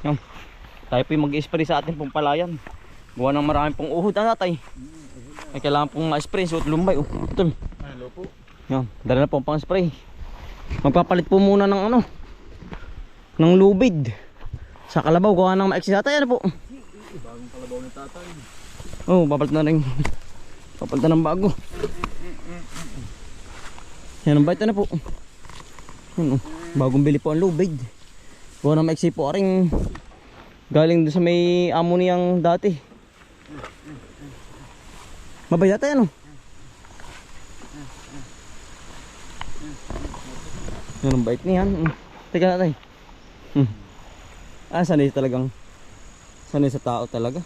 Yan. Tayo po yung mag-spray sa ating pong palayan. Gawa ng maraming pong uhod na tatay. Ay kailangan pong ma-spray. Suot lumbay. Ito. Hello po. Yan. Dala na po ang pang-spray. Magpapalit po muna ng ano. Ng lubid. Sa kalabaw. Gawa ng ma-exis tatay. Ano po? Bagong kalabaw ng tatay. Oh, papalit na rin. Papalit na ng bago. Yan ang bait na po. Yan, bagong bili po ang lubid. Gawa ng ma-exis po. Aring galing doon sa may amo niyang dati. Mabay yata yan, oh. Yan ang bait niyan. Teka natin. Sanay talagang. Sanay sa tao talaga.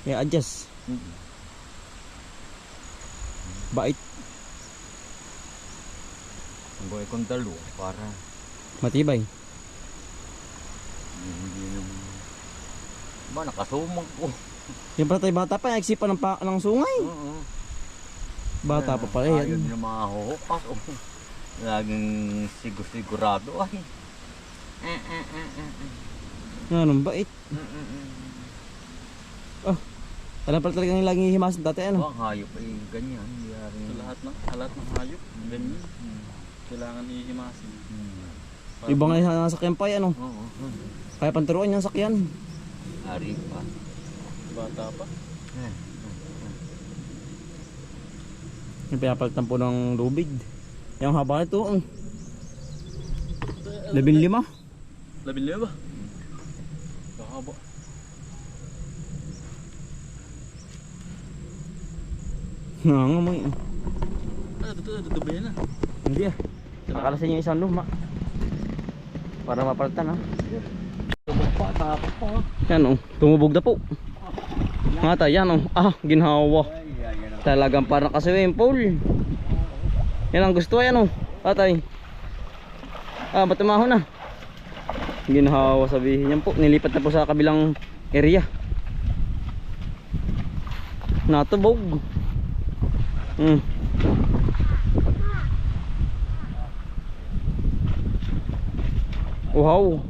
Kaya adjust. Bait. Ang buhay kong dalo para Matibay. hindi naman. Ba, nakasumang ko. Siyempre tayo bata pa. Nagsisipan ng sungay. Oo. Bata pa pala yan. Ayun na mahuhukas. Laging sigurado ay. Yan ang bait. Alam pala talagang yung laging hihimasin dati ano. Ang hayop ay ganyan. Sa lahat ng hayop, ganyan. Kailangan ihimasin. Ibang nga yung nasakyan pa yan, ano. Oo. Kaya panturuan yung sakyan. Ari pa. Bata pa. Yung pinapalitan po ng lubid. Yung haba nito, 15. 15 ba? Kahaba. Nangangamoy. Dudubay na. Hindi ah. Nakalasin yung isang luma. Para mapalitan ha. Tumugpa, tapos po. Yan oh, tumubog na po. Nga tayo, yan oh. Ginhawa. Talagang parang nakaswimming pool. Yan ang gusto, yan oh. Tatay. Matumaho na. Ginhawa sabihin yan po. Nilipat na po sa kabilang area. Natubog. Wow.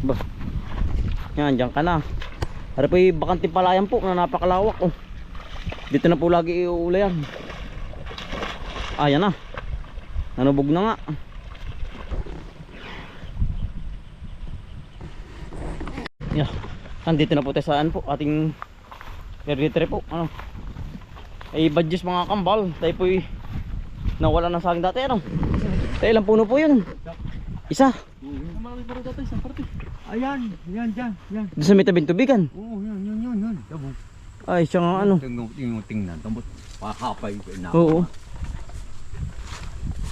Ba. Yan, dyan ka na. Para po yung bakanting palayan po na napakalawak oh. Dito na po lagi iuula yan. Yan na. Nanubog na nga. Yeah. Andito na po tayo saan po ating area po. Ano? Ay badges mga kambal. Tayo po nawala na sa akin dati ano. Tayo ilang puno po yun. Isa. Marami pa rin dati, isang parte. Ayan, yan, dyan, yan. Doon sa may tabing tubigan. Oo, yan. Tabo. Ay siya nga ano. Tingnan, tambot. Pakapay. Oo.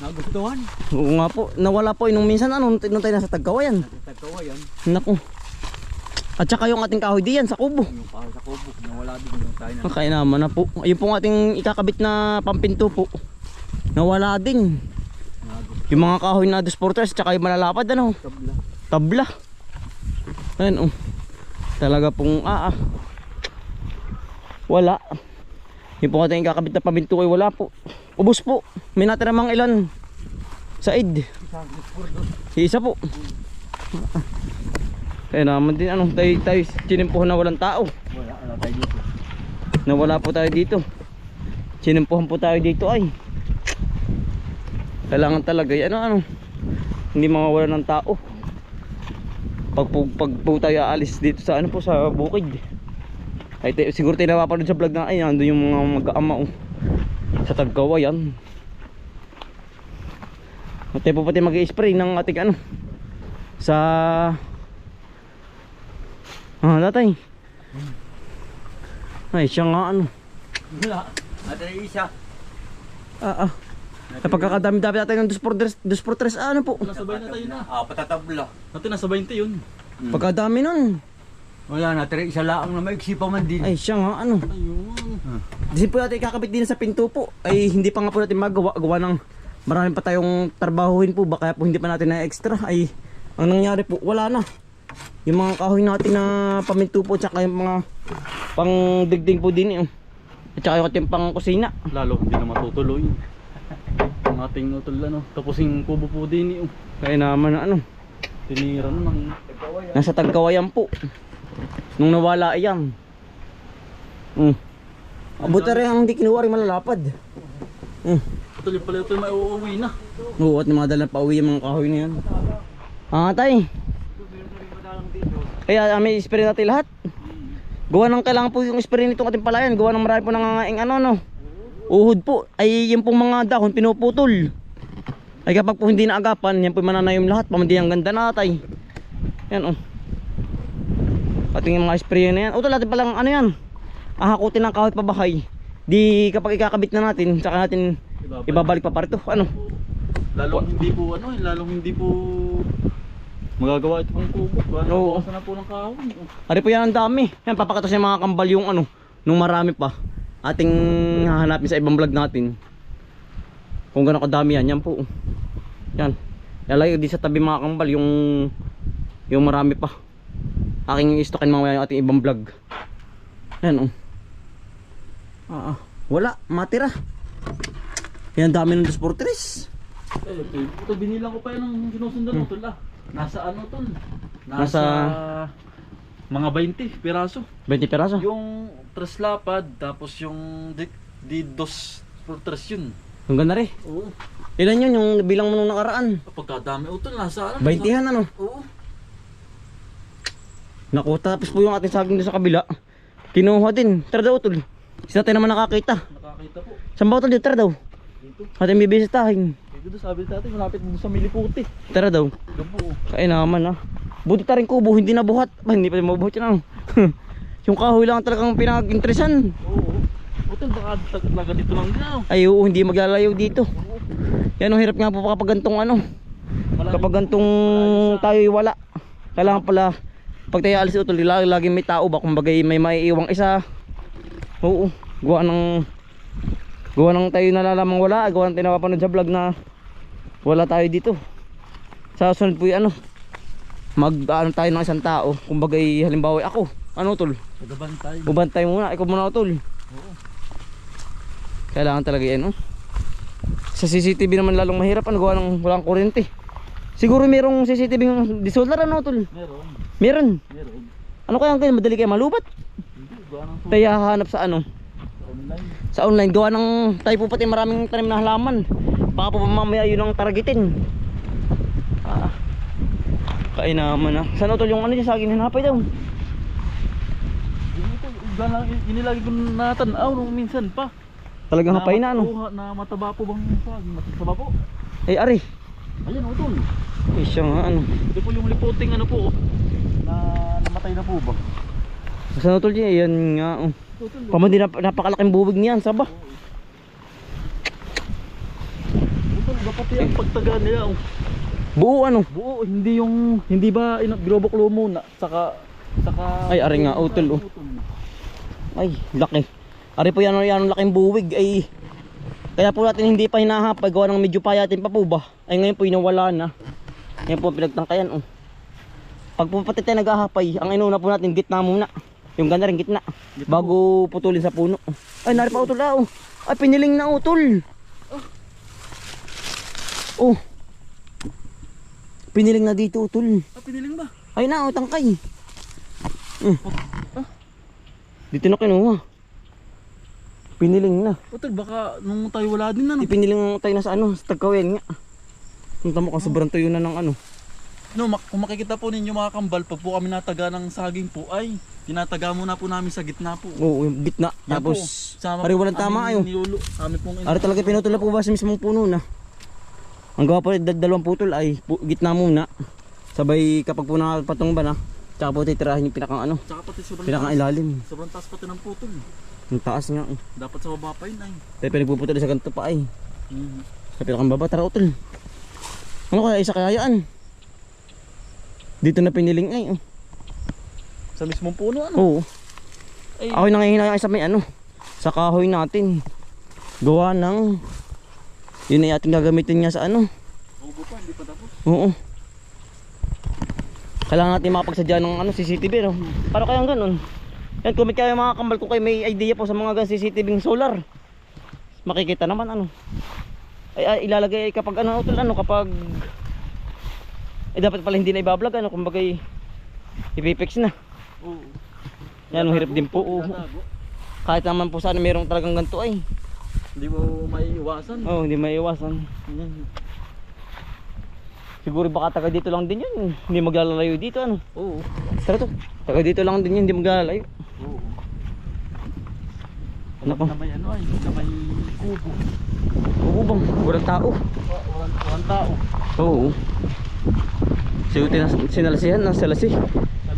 Nagustuhan. Oo nga po. Nawala po nung minsan ano. Nung tayo nasa Tagkawayan. Tagkawayan. Naku. At saka yung ating kahoy diyan sa kubo. Yung para sa kubo, nawala din yung tayo na. Kaya naman na po. Ayun po ating ikakabit na pampinto po. Nawala din. Yung mga kahoy na disporters tsaka yung malalapad ano. Tabla. Ayun oh. Talaga pong wala. Yung po ating ikakabit na pampinto ay wala po. Ubus po. May natira mga ilan. Said. Isa po. Kaya naman din ano, tayo sinimpuhan na walang tao. Wala tayo dito. Nawala po tayo dito. Sinimpuhan po tayo dito ay. Kailangan talaga ano hindi mawawala ng tao. Pag po tayo aalis dito sa ano po sa bukid. Ay siguro tayo napapanood sa vlog na ay ando yung mga mag-aama sa Tagkawayan. At tayo po pati mag-i-spray ng ating ano sa natay. Ay siya nga ano. Wala. Ate isa. Pagkakadami-dami natin ng 2x3 ano po. Nasabay na tayo na. Patatabla. Dati nasa 20 yun. Pagkadami nun. Wala na, tere isa laang na maiksi pa man din. Ay siya nga ano. Ayun. Di po natin kakabit din sa pinto po. Ay hindi pa nga po natin magawa. Gawa ng marami pa tayong trabahuhin po. Baka po hindi pa natin na extra. Ay ang nangyari po wala na. Yung mga kahoy natin na paminto po. Tsaka yung mga pang digding po din At saka yung ating pang kusina. Lalo hindi na matutuloy. Ang ating utol ano. Tapos yung kubo po din yung Kaya naman ano. tinira na ng Nasa Tagkawayan po. Nung nawala iyan. Abuta rin ang hindi kinuha rin malalapad. utol yung pala ito may uuwi na. Oo, at mga dala pa uwi yung mga kahoy na yan. Tay. Kaya may spray natin lahat. Gawa ng kailangan po yung spray nitong ating palayan. Gawa ng marami po nangangaing ano. Uhod po. Ay yung pong mga dahon pinuputol. Ay kapag po hindi naagapan, yan po mananayom lahat. Pamandi ang ganda na tay. Yan ating mga spray na yan. Utol natin palang ano yan. Ahakutin ng kahoy pabahay. Di kapag ikakabit na natin, saka natin ibabalik pa parito. Ano? Lalong hindi po magagawa ito pang kubo. Oo. Bawasan na po ng kahoy. Ari po yan ang dami. Yan papakatos yung mga kambal yung ano. Nung marami pa. Ating hahanapin sa ibang vlog natin. Kung gano'n kadami yan. Yan po. Yan. Lalayo di sa tabi mga kambal yung marami pa. Aking istokin mamaya yung ating ibang vlog. Yan wala. Matira. Yan dami ng 2x3. Ito binilang ko pa yan ng sinusundan mo tol Nasa ano tol? Nasa mga 20 piraso. 20 peraso. Yung tres lapad tapos yung di dos por tres yun. Yung ganda rin. Oo. Ilan yun yung bilang mo nung nakaraan? Pagkadami utol nasa ano? 20han ano? Oo. Naku, tapos po yung ating saging doon sa kabila. Kinuha din. Tara daw tol. Sila tayo naman nakakita. Nakakita po. Saan ba tol dito? Tara daw. Dito. Ating bibisitahin. Dito sabi natin malapit dito sa Miliputi. Tara daw. Doon po. Kaya naman Buti ta rin kubo, hindi nabuhat. Hindi pa mabuhat yan Yung kahoy lang talagang pinag-interesan. Oo. Utol baka talaga dito lang din Ay oo, hindi maglalayo dito. Yan ang hirap nga po kapag gantong kapag gantong tayo'y wala. Kailangan pala pag tayo alis utol, lagi may tao ba? Kumbaga may maiiwang isa. Oo, gawa ng tayo nalalamang wala. Gawa ng tayo napapanood sa vlog na wala tayo dito. Sa sunod po yung tayo ng isang tao. Kumbaga halimbawa ako. Tol? Magbantay. Bubantay muna, ikaw muna tol. Oo. Kailangan talaga yan Sa CCTV naman lalong mahirap gawa ng walang kuryente. Siguro merong CCTV ng disolder tol? Meron. Ano kaya ang madali kaya malubat? Hindi, gawa ng Tayo hahanap sa online. Sa online gawa ng tayo po pati maraming tanim na halaman. Baka po mamaya yun ang targetin. Kain naman Saan tol yung dyan saging hinapay daw? Inilagi ko natanaw nung minsan pa. Talagang hapay na Na mataba po bang saging? Mataba po. Ay ari. Ayan utol. Ay siya nga Ito po yung liputing po. Na namatay na po ba? Saan tol dyan? Ayan nga Pamandi napakalaking bubig niyan, saba. Utol, dapat yung pagtaga nila Buo buo, hindi ba groboklo muna saka ay ari nga utol Ay laki. Ari po yan laking buwig ay. Kaya po natin hindi pa hinahapay gawa ng medyo payatin pa po ba. Ay ngayon po inawala na. Ngayon po pinagtangkayan Pag po pati tayo naghahapay, ang inuna po natin gitna muna. Yung ganda rin gitna. Bago putulin sa puno. Ay nari pa utol Ay piniling na utol. Piniling na dito utol. Piniling ba? Ay na tangkay. Dito na kinuha. Piniling na. Utol baka nung tayo wala din Ipiniling tayo na sa sa Tagkawayan nga. Punta mo kung sobrang tuyo na ng kung makikita po ninyo mga kambal, pag po kami nataga ng saging po ay tinataga muna po namin sa gitna po. Oo, yung gitna. Yan Tapos ari walang tama Ari talaga pinutol na po ba sa mismong puno na. Ang gawa po dalawang putol ay gitna muna. Sabay kapag po nakapatong ba na, tsaka po titirahin yung pinakang Tsaka pati pinakang ilalim. sobrang taas pati ng putol. Ang taas nga Dapat sa baba pa yun ay. Tayo pinagpuputol sa ganito pa ay. Sa pinakang baba, tara utol. Ano kaya isa kayaan? Dito na piniling ay Sa mismong puno Oo. Ay, Ako'y nangihinayang sa may sa kahoy natin. Gawa ng yun ay ating gagamitin niya sa ubo pa, hindi pa tapos. Oo. Kailangan natin makapagsadya ng CCTV Para kayang ganun. Yan, comment kayo mga kambal kung kayo may idea po sa mga gan CCTV solar. Makikita naman ano. Ay ilalagay kapag ano utol ano kapag dapat pala hindi na i-vlog ano kumbaga ipipix na. Oo. Yan, ang hirap din po. Kahit naman po sana mayroong talagang ganito ay. Hindi mo maiiwasan. Oh, hindi maiiwasan. Yan. Siguro baka taga dito lang din yun. Hindi maglalalayo dito ano. Oo. Tara to. Taga dito lang din yun, hindi maglalalayo. Oo. Ano pa? Na may ano ay, na may kubo. Oo bang, walang tao. Walang tao. Oo. Siguro sinalasihan na salasi.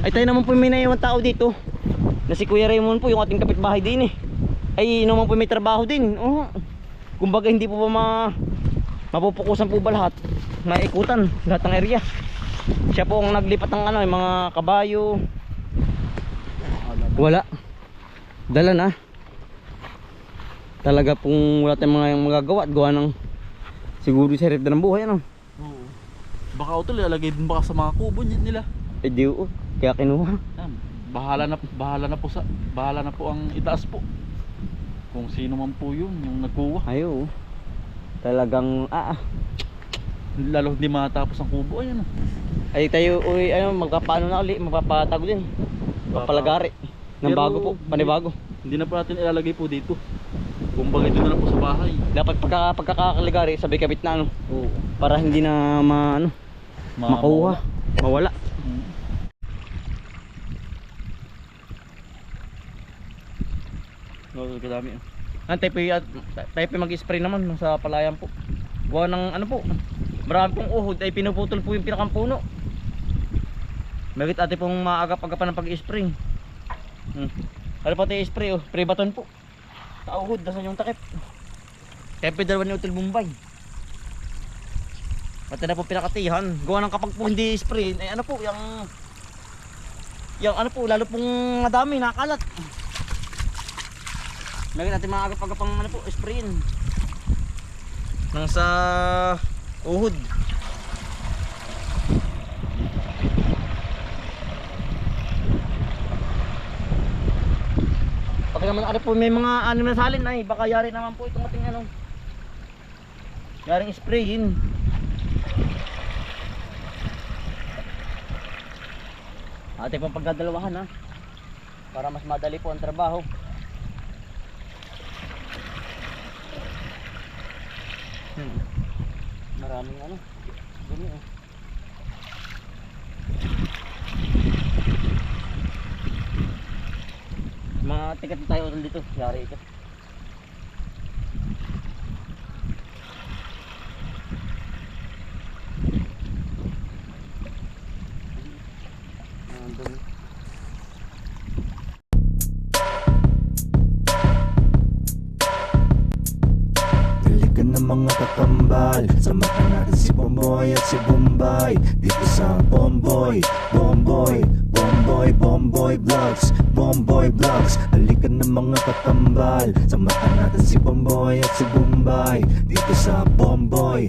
Ay tayo naman po may naiwan tao dito. Na si Kuya Raymond po yung ating kapitbahay din eh. Ay naman po may trabaho din. Oo. Kumbaga hindi po ba mapupukusan po ba lahat? Maikutan lahat ng area. Siya po ang naglipat ng ano, yung mga kabayo. Wala. Dala na. Talaga pong wala tayong mga magagawa at gawa ng siguro sa hirap na ng buhay ano. Oo. Baka utol ilalagay din baka sa mga kubo nila. Eh di oo. Kaya kinuha. Yan. Bahala na po ang itaas po. Kung sino man po yun yung nagkuha. Ayo. Talagang Lalo hindi matapos ang kubo ay ano. ay tayo uy ano magpapaano na uli, magpapatago din. Papalagari ng Pero, bago po, panibago. Hindi na po natin ilalagay po dito. Kumbaga dito na lang po sa bahay. Dapat pagkakaligari sabay kabit na ano Oo. para hindi na makuha, mawala. Oo, kadami. Tayo pa mag-spray naman sa palayan po. Gawa ng ano po. Marami pong uhod ay pinuputol po yung pinakang puno. Bakit ate pong maagap-agapan ng pag-spray. Ano pa tayo spray oh, spray baton po. Sa uhod, dasan yung takip. Kaya pedalawan ni Hotel Bombay. Pati na po pinakatihan. Gawa ng kapag po hindi spray, ay ano po, yung ano po, lalo pong madami, nakalat. Lagi natin mga agap-agapang ano po, sprayin. Nang sa uhod. Pag naman ano po may mga anim na salin ay baka yari naman po itong ating ano. Yaring sprayin. Ate pang pagdadalawahan ha. Para mas madali po ang trabaho. Maraming ano dumi oh. Mga tikat na tayo dito yari ito. Mga kakambal, samahan natin si Bomboy at si Bombay dito sa Bomboy Vlogs. Bomboy Vlogs, halikan ng mga kakambal, samahan natin si Bomboy at si Bombay dito sa Bomboy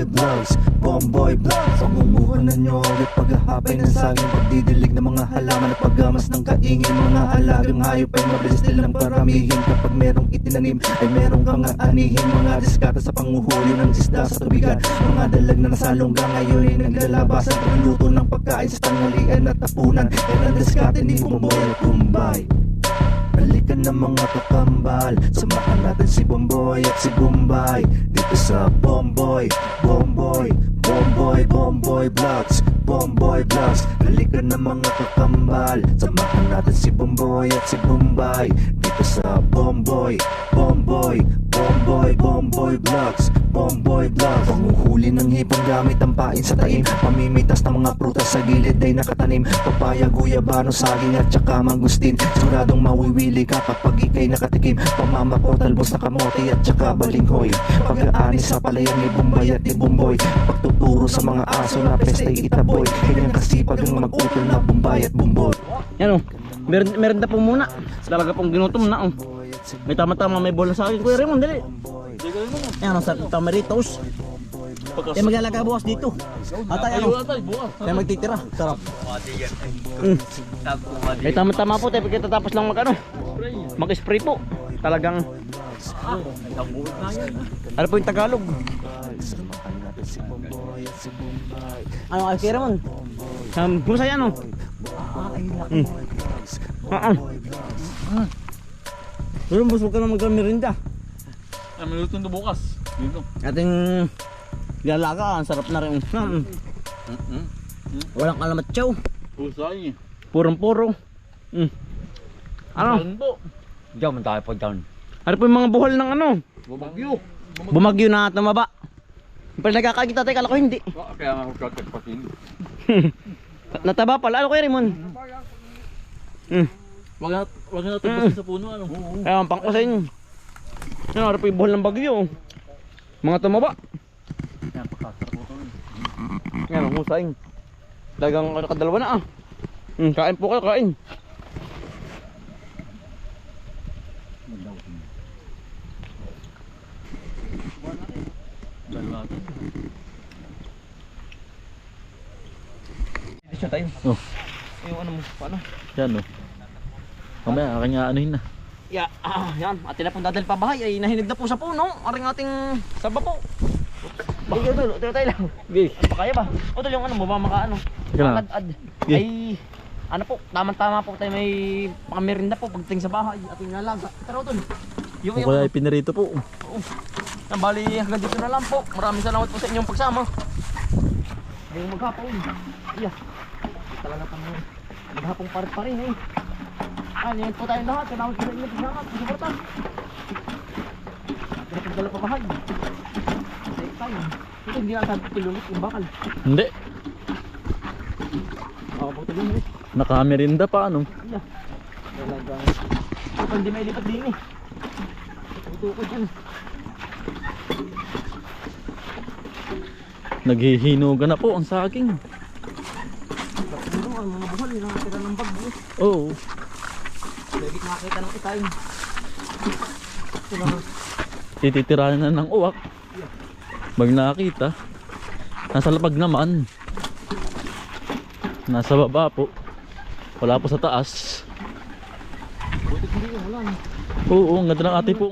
Vlogs. Bomboy Vlogs, pangumuhanan nyo ulit paghahapay ng saging, pagdidilig ng mga halaman at paggamas ng kaingin. Mga alagang hayop ay mabilis nilang paramihin. Kapag merong itinanim ay merong kang aanihin. Mga diskata sa panguhuli ng isda sa tubigan. Mga dalag na nasalongga ngayon ay naglalabasan. Pagluto ng pagkain sa tanghalian at tapunan. Yan ang diskata ni Bomboy at Bombay. Halikan ng mga kakambal, samahan natin si Bomboy at si Bombay dito sa Bomboy Vlogs. Bomboy Vlogs, halikan ng mga kakambal, samahan natin si Bomboy at si Bombay dito sa Bomboy Vlogs. Bomboy Vlogs, panguhuli ng hipon gamit ang pain sa taim, pamimitas ng mga prutas sa gilid ay nakatanim. Papaya, guyabano, saging at saka mangustin. Siguradong mawiwili ka kapag ikay nakatikim. Pamamako, talbos na kamote at saka balinghoy. Pag-aani sa palayan ni Bombay at ni Bomboy. Pagtuturo sa mga aso na pestay itaboy. Kanyang kasipag ang mag-utol na Bombay at Bomboy. Yan oh, meron na po muna. Talaga pong ginutom na oh. May tama-tama may bola sa akin Kuya Raymond, dali. Yan ang sa tamaritos. Kaya maglalaga bukas dito. Atay ano? Ayun atay, bukas. Kaya magtitira. Sarap. Eh tama-tama po tayo pagkatapos lang mag ano. Mag-spray po. Talagang ano po yung Tagalog? Ano kay Kira Mon? Kumusta yan oh? Pero busog ka na mag-merinda. Ay, may luto na bukas. Dito. Ating lalaga, ang sarap na rin. Walang kalamat chow. Pusay. Purong-puro. Ano? Ano po? Diyan man tayo pa dyan. Ano po yung mga buhol ng ano? Bumagyo. Bumagyo na tumaba. Pero nagkakakita tayo, kala ko hindi. Kaya nga ako kakagpatin. Nataba pala. Ano kayo Rimon? Wag na tagpasin sa puno ano. Kaya ang pangko sa inyo. Ano po yung buhol ng bagyo. Mga tumaba. Yan, pakasarap po ito. Yan ang husay. Dagang kadalawa na ah. Kain po kayo, kain. Dito siya tayo. Oh. Yung ano mo, paano? Yan oh. Mamaya aking aanuhin na. Yeah, yan. At na pong dadal pa bahay ay nahinig na po sa puno. Aring ating saba po. Sige, tulo tayo lang. Okay. Ano pa kaya ba? O tol, yung ano mo ba makaano? Teka lang. Ad. Okay. Ay, ano po, tamang-tama po tayo may pamerinda po pagdating sa bahay. Ating nalaga. Pero tol, yung Kung kaya pinarito po. Oo. Ang bali hanggang dito na lang po. Maraming salamat po sa inyong pagsama. Ngayong maghapon. Yeah. Talaga pang maghapong parit pa rin eh. Yan po tayong lahat. Salamat po sa inyong pagsama. Suporta. Pinapagdala pa bahay. Safe tayo. Ito hindi natin pilulit yung bakal. Hindi. Makabuti din eh. Nakamerinda pa ano. Yeah. Talagang ito hindi may lipat din eh. Tutukod yan. Naghihinugan na po ang saging. Ano ang mga buhal yung nakatira ng bagyo. Oo. Lagi nakakita ng itay. Tititirahan na ng uwak. Pag nakakita. Nasa lapag naman. Nasa baba po. Wala po sa taas. Buti hindi wala. Oo, ang ganda ng ate po.